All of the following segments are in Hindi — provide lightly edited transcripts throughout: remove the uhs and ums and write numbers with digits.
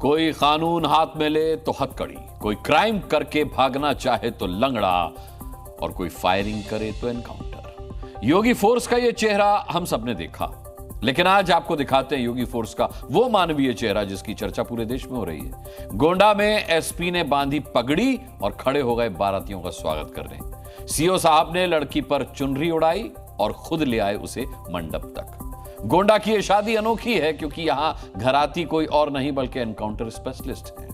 कोई कानून हाथ में ले तो हथकड़ी, कोई क्राइम करके भागना चाहे तो लंगड़ा और कोई फायरिंग करे तो एनकाउंटर। योगी फोर्स का यह चेहरा हम सबने देखा, लेकिन आज आपको दिखाते हैं योगी फोर्स का वो मानवीय चेहरा जिसकी चर्चा पूरे देश में हो रही है। गोंडा में एसपी ने बांधी पगड़ी और खड़े हो गए बारातियों का स्वागत करने। सीओ साहब ने लड़की पर चुनरी उड़ाई और खुद ले आए उसे मंडप तक। गोंडा की यह शादी अनोखी है क्योंकि यहां घराती कोई और नहीं बल्कि एनकाउंटर स्पेशलिस्ट है।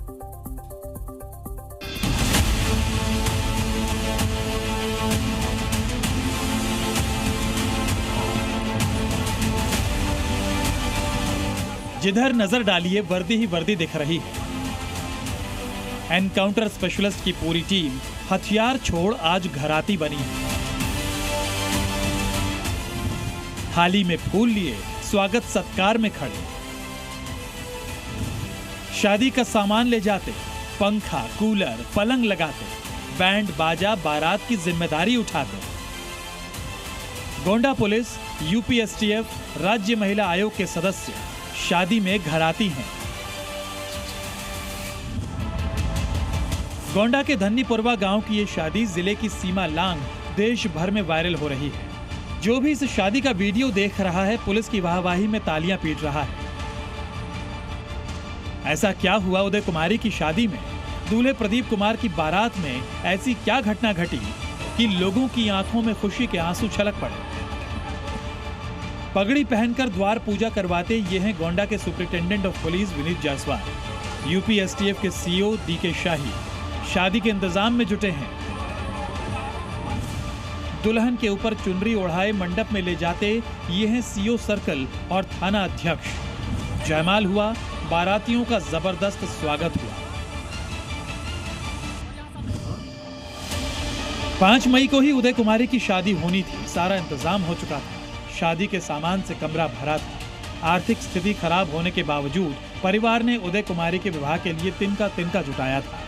जिधर नजर डालिए वर्दी ही वर्दी दिख रही है। एनकाउंटर स्पेशलिस्ट की पूरी टीम हथियार छोड़ आज घराती बनी है। थाली में फूल लिए स्वागत सत्कार में खड़े, शादी का सामान ले जाते, पंखा कूलर पलंग लगाते, बैंड बाजा बारात की जिम्मेदारी उठाते। गोंडा पुलिस, यूपी एसटीएफ, राज्य महिला आयोग के सदस्य शादी में घराती हैं। गोंडा के धन्नीपुरवा गांव की यह शादी जिले की सीमा लांघ देश भर में वायरल हो रही है। जो भी इस शादी का वीडियो देख रहा है पुलिस की वाहवाही में तालियां पीट रहा है। ऐसा क्या हुआ उदय कुमारी की शादी में? दूल्हे प्रदीप कुमार की बारात में ऐसी क्या घटना घटी कि लोगों की आंखों में खुशी के आंसू छलक पड़े? पगड़ी पहनकर द्वार पूजा करवाते ये हैं गोंडा के superintendent of police Vineet Jaiswal. UP STF के सीओ डीके शाही शादी के इंतजाम में जुटे हैं। दुल्हन के ऊपर चुनरी ओढ़ाए मंडप में ले जाते ये हैं सीओ सर्कल और थाना अध्यक्ष। जयमाल हुआ, बारातियों का जबरदस्त स्वागत हुआ। 5 मई को ही उदय कुमारी की शादी होनी थी। सारा इंतजाम हो चुका था। शादी के सामान से कमरा भरा था। आर्थिक स्थिति खराब होने के बावजूद परिवार ने उदय कुमारी के विवाह के लिए तिनका तिनका जुटाया था।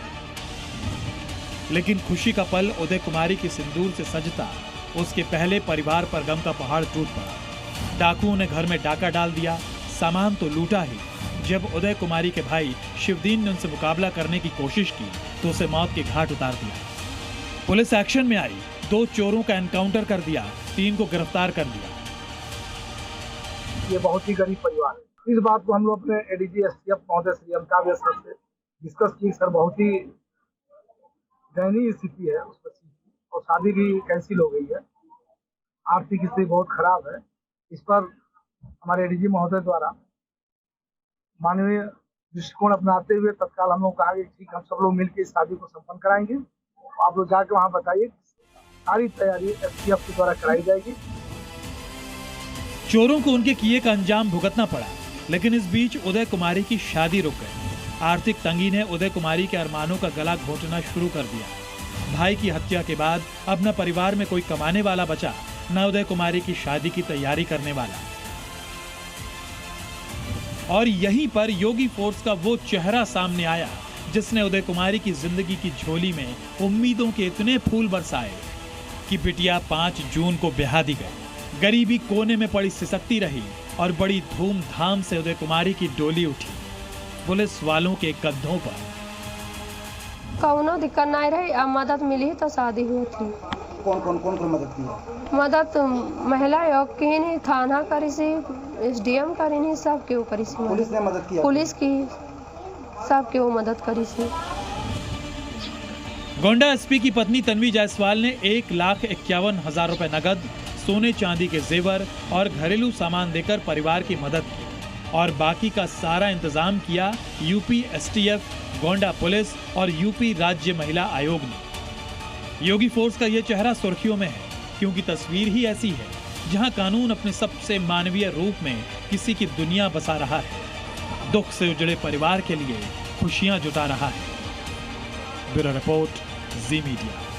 लेकिन खुशी का पल उदय कुमारी के सिंदूर से सजता उसके पहले परिवार पर गम का पहाड़ टूट पड़ा। डाकुओं ने घर में डाका डाल दिया, सामान तो लूटा ही। जब उदय कुमारी के भाई शिवदीन ने उनसे मुकाबला करने की कोशिश की तो उसे मौत के घाट उतार दिया। पुलिस एक्शन में आई, 2 चोरों का एनकाउंटर कर दिया, 3 को गिरफ्तार कर लिया। ये बहुत ही गरीब परिवार है। इस बात को हम लोग अपने एडीजी एसटीएफ महोदय श्री अमिताभ सर से डिस्कस की। सर बहुत ही दयनीय स्थिति है उस बच्ची की और शादी भी कैंसिल हो गई है। आर्थिक स्थिति बहुत खराब है। इस पर हमारे एडीजी महोदय द्वारा मानवीय दृष्टिकोण अपनाते हुए तत्काल हम लोग कहा कि ठीक हम सब लोग मिलकर इस शादी को संपन्न कराएंगे। आप लोग जाके वहाँ बताइए, सारी तैयारी एसटीएफ के द्वारा कराई जाएगी। चोरों को उनके किए का अंजाम भुगतना पड़ा, लेकिन इस बीच उदय कुमारी की शादी रुक गई। आर्थिक तंगी ने उदय कुमारी के अरमानों का गला घोटना शुरू कर दिया। भाई की हत्या के बाद अब न परिवार में कोई कमाने वाला बचा, न उदय कुमारी की शादी की तैयारी करने वाला। और यहीं पर योगी फोर्स का वो चेहरा सामने आया जिसने उदय कुमारी की जिंदगी की झोली में उम्मीदों के इतने फूल बरसाए कि बिटिया 5 जून को ब्याह दी गई। गरीबी कोने में पड़ी सिसकती रही और बड़ी धूमधाम से उदय कुमारी की डोली उठी पुलिस वालों के कंधों पर। कौनो दिक्कत नहीं रही, अब मदद मिली तो शादी हुई थी। कौन मदद की? मदद महिला आयोग की नहीं, थाना करी सी, एसडीएम करी नहीं, सबके ऊपर इसी पुलिस ने मदद की। पुलिस की सबके वो मदद करी सी। गोंडा एसपी की पत्नी तन्वी जायसवाल ने 1,51,000 रुपए नगद, सोने चांदी के जेवर और घरेलू सामान देकर परिवार की मदद की और बाकी का सारा इंतजाम किया यूपी एसटीएफ, गोंडा पुलिस और यूपी राज्य महिला आयोग ने। योगी फोर्स का यह चेहरा सुर्खियों में है क्योंकि तस्वीर ही ऐसी है जहां कानून अपने सबसे मानवीय रूप में किसी की दुनिया बसा रहा है, दुख से उजड़े परिवार के लिए खुशियां जुटा रहा है। ब्यूरो रिपोर्ट, जी मीडिया।